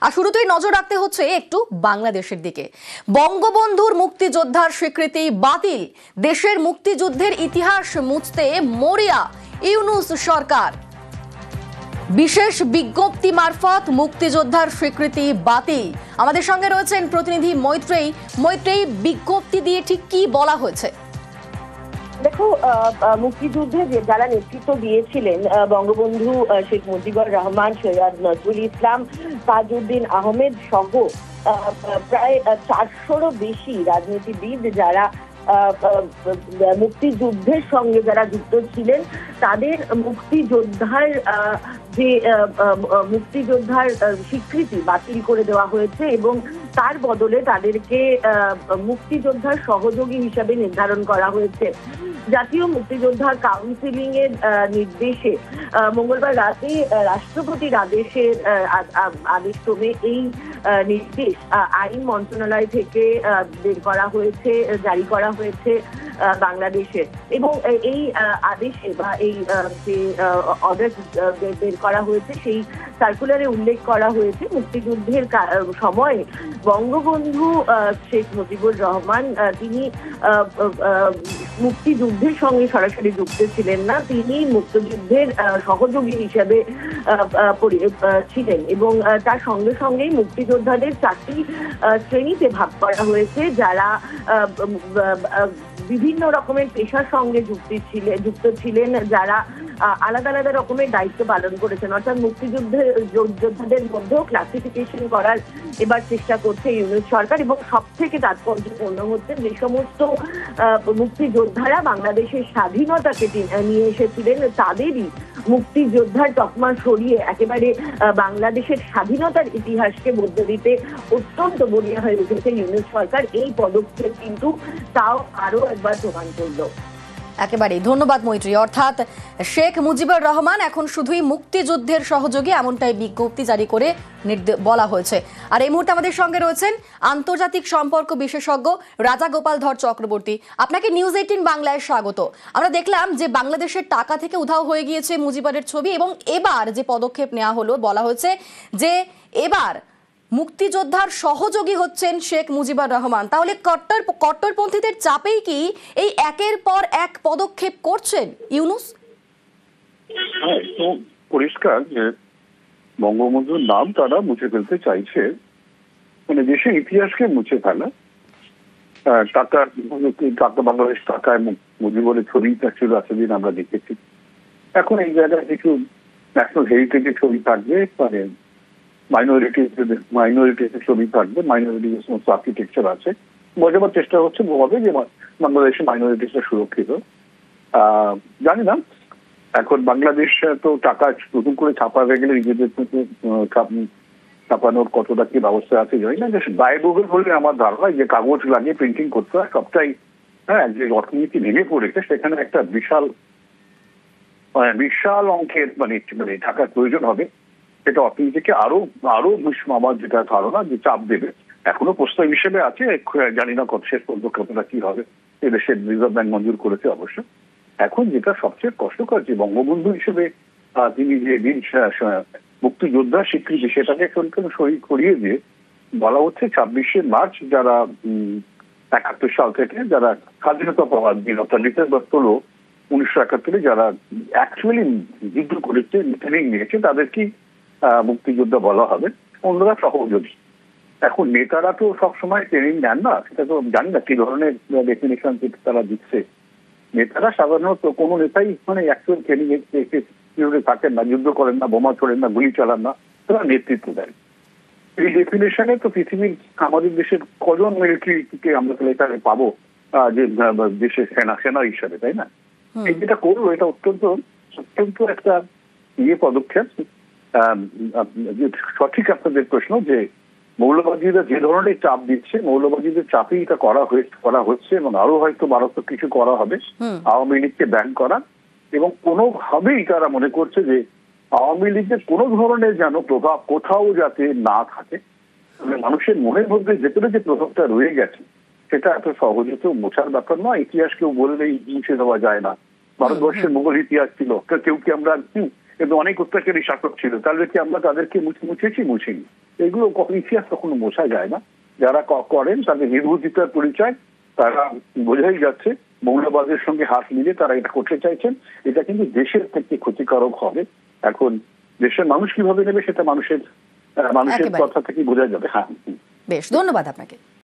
আর শুরুতেই নজর রাখতে হচ্ছে একটু বাংলাদেশের দিকে। বঙ্গবন্ধুর মুক্তিযোদ্ধার স্বীকৃতি বাতিল, দেশের মুক্তিযুদ্ধের ইতিহাস মুছতে মরিয়া ইউনূস সরকার। বিশেষ বিজ্ঞপ্তি মারফত মুক্তিযোদ্ধার স্বীকৃতি বাতিল। আমাদের সঙ্গে রয়েছেন প্রতিনিধি মৈত্রেয়ী। মৈত্রেয়ী, বিজ্ঞপ্তি দিয়ে ঠিক কি বলা হয়েছে? দেখো, মুক্তিযুদ্ধে যারা নেতৃত্ব দিয়েছিলেন বঙ্গবন্ধু শেখ মুজিবুর রহমান, সৈয়দ নজরুল ইসলাম, তাজউদ্দিন আহমেদ সহ প্রায় 400-রও বেশি রাজনীতিবিদ যারা মুক্তিযুদ্ধের সঙ্গে যারা যুক্ত ছিলেন, তাদের মুক্তিযোদ্ধার স্বীকৃতি বাতিল করে দেওয়া হয়েছে এবং তার বদলে তাদেরকে মুক্তিযোদ্ধার সহযোগী হিসাবে নির্ধারণ করা হয়েছে। জাতীয় মুক্তিযোদ্ধা কাউন্সিলিং এর নির্দেশে মঙ্গলবার রাতে রাষ্ট্রপতির আদেশক্রমে এই নির্দেশ আইন মন্ত্রণালয় থেকে জারি করা হয়েছে বাংলাদেশে। এবং এই আদেশে বা এই যে অর্ডার বের করা হয়েছে, সেই সার্কুলারে উল্লেখ করা হয়েছে মুক্তিযুদ্ধের সময়ে বঙ্গবন্ধু শেখ মুজিবুর রহমান তিনি মুক্তিযুদ্ধের সঙ্গে সরাসরি যুক্ত ছিলেন না, তিনি মুক্তিযুদ্ধের সহযোগী হিসেবে ছিলেন এবং তার সঙ্গে সঙ্গেই মুক্তিযোদ্ধাদের 4টি শ্রেণীতে ভাগ করা হয়েছে, যারা বিভিন্ন রকমের পেশার সঙ্গে যুক্ত ছিলেন, যারা আলাদা আলাদা রকমের দায়িত্ব পালন করেছেন। অর্থাৎ যোদ্ধাদের মধ্যেও ক্লাসিফিকেশন করার এবার চেষ্টা করছে ইউনূস সরকার। এবং সব থেকে তাৎপর্যপূর্ণ হচ্ছে যে সমস্ত মুক্তিযোদ্ধারা বাংলাদেশের স্বাধীনতাকে নিয়ে এসেছিলেন, তাদেরই মুক্তিযোদ্ধার তকমা সরিয়ে একেবারে বাংলাদেশের স্বাধীনতার ইতিহাসকে বদলে দিতে অত্যন্ত বলিয়া হয়ে উঠেছে ইউনূস সরকার। এই পদক্ষেপ কিন্তু তাও আরো একবার প্রমাণ করলো। একেবারেই ধন্যবাদ মৈত্রী। অর্থাৎ শেখ মুজিবুর রহমান এখন শুধুই মুক্তিযুদ্ধের সহযোগী, এমনটাই বিজ্ঞপ্তি জারি করে বলা হয়েছে। আর এই মুহূর্তে আমাদের সঙ্গে রয়েছেন আন্তর্জাতিক সম্পর্ক বিশেষজ্ঞ রাজাগোপাল ধর চক্রবর্তী। আপনাকে নিউজ 18 বাংলায় স্বাগত। আমরা দেখলাম যে বাংলাদেশের টাকা থেকে উধাও হয়ে গিয়েছে মুজিবুরের ছবি, এবং এবার যে পদক্ষেপ নেওয়া হলো, বলা হয়েছে যে এবার মুক্তিযোদ্ধার সহযোগী হচ্ছেন শেখ মুজিবুর রহমান। তাহলে কট্টরপন্থীদের চাপেই কি এই একের পর এক পদক্ষেপ করছেন ইউনূস? তো পরিষ্কার যে বঙ্গবন্ধুর নাম তারা মুছে ফেলতে চাইছে, মানে দেশের ইতিহাসকে মুছে ফেলা। টাকা বাংলাদেশ টাকায় মুজিবুরের ছবি ছিল এতদিন আমরা দেখেছি। এখন এই জায়গায় কিছু ন্যাশনাল হেরিটেজের ছবি থাকবে, মানে মাইনরিটিস ছবি থাকবে, মাইনরিটিস সমস্ত আর্কিটেকচার আছে, বোঝাবার চেষ্টা হচ্ছে ভাবে যে বাংলাদেশের মাইনরিটিসটা সুরক্ষিত। জানি না এখন বাংলাদেশ তো টাকা নতুন করে ছাপাতে গেলে নিজেদের ছাপানোর কতটা কি ব্যবস্থা আছে জানি না। ব্যয়বহুল বলে আমার ধারণা, যে কাগজ লাগিয়ে প্রিন্টিং করতে হয় সবটাই, যে অর্থনীতি ভেঙে পড়েছে, সেখানে একটা বিশাল অঙ্কের মানে টাকার প্রয়োজন হবে। সেটা অর্থনীতিকে আরো আমার যেটা ধারণা যে চাপ দেবে। এখনো প্রস্তাব হিসেবে আছে, জানি না কত শেষ পর্যন্ত কতটা কি হবে। এদেশের রিজার্ভ ব্যাংক মঞ্জুর করেছে অবশ্য। এখন যেটা সবচেয়ে কষ্টকর, যে বঙ্গবন্ধু হিসেবে তিনি যে মুক্তিযোদ্ধার স্বীকৃতি, সেটাকে সই করিয়ে দিয়ে বলা হচ্ছে 26শে মার্চ যারা 71 সাল থেকে যারা স্বাধীনতা পাওয়ার দিন, অর্থাৎ ডিসেম্বর 16, 1971 যারা অ্যাকচুয়ালি যুদ্ধ করেছে, ট্রেনিং নিয়েছে, তাদেরকে মুক্তিযোদ্ধা বলা হবে, অন্যরা সহযোগী। এখন নেতারা তো সবসময় ট্রেনিং নেন না, সেটা তো জানি না কি ধরনের ডেফিনেশন তারা দিচ্ছে। নেতারা সাধারণত কোনো নেতাই মানে অ্যাকচুয়াল ট্রেনিং থাকেন না, যুদ্ধ করেন না, বোমা ছোড়েন না, গুলি চালান না, তারা নেতৃত্ব দেন। এই ডেফিনেশনে তো পৃথিবীর আমাদের দেশের কজন মিলিটারিকে আমরা তাহলে পাবো যে দেশের সেনা হিসাবে, তাই না? এই যেটা করলো এটা অত্যন্ত একটা পদক্ষেপ। সঠিক আপনাদের প্রশ্ন যে মৌলবাদীরা যে ধরনের চাপ দিচ্ছে, মৌলবাদীদের চাপেই এটা করা হচ্ছে এবং আরো হয়তো মারাত্মক কিছু করা হবে। আওয়ামী লীগকে ব্যান করা, এবং কোনোভাবেই তারা মনে করছে যে আওয়ামী লীগের কোনো ধরনের যেন প্রভাব কোথাও যাতে না থাকে। মানুষের মনের মধ্যে ভেতরে যে প্রভাবটা রয়ে গেছে, সেটা এত সহজে তো মোছার ব্যাপার নয়। ইতিহাস কেউ বললেই মুছে দেওয়া যায় না। ভারতবর্ষের মুঘল ইতিহাস ছিল, কেউ কি আমরা কিন্তু অনেক অত্যাচারী শাসক ছিল, তাহলে কি আমরা তাদেরকে মুছেছি? মুছিনি। এগুলো ইতিহাস কখনো বোঝা যায় না। যারা করেন তাদের নির্বুদ্ধিতার পরিচয়, তারা বোঝাই যাচ্ছে মৌলবাদের সঙ্গে হাত মিলিয়ে তারা এটা করতে চাইছেন। এটা কিন্তু দেশের ক্ষেত্রে ক্ষতিকারক হবে। এখন দেশের মানুষ কিভাবে নেবে সেটা মানুষের একেবারে। কথা থেকে বোঝা যাবে। হ্যাঁ, বেশ, ধন্যবাদ আপনাকে।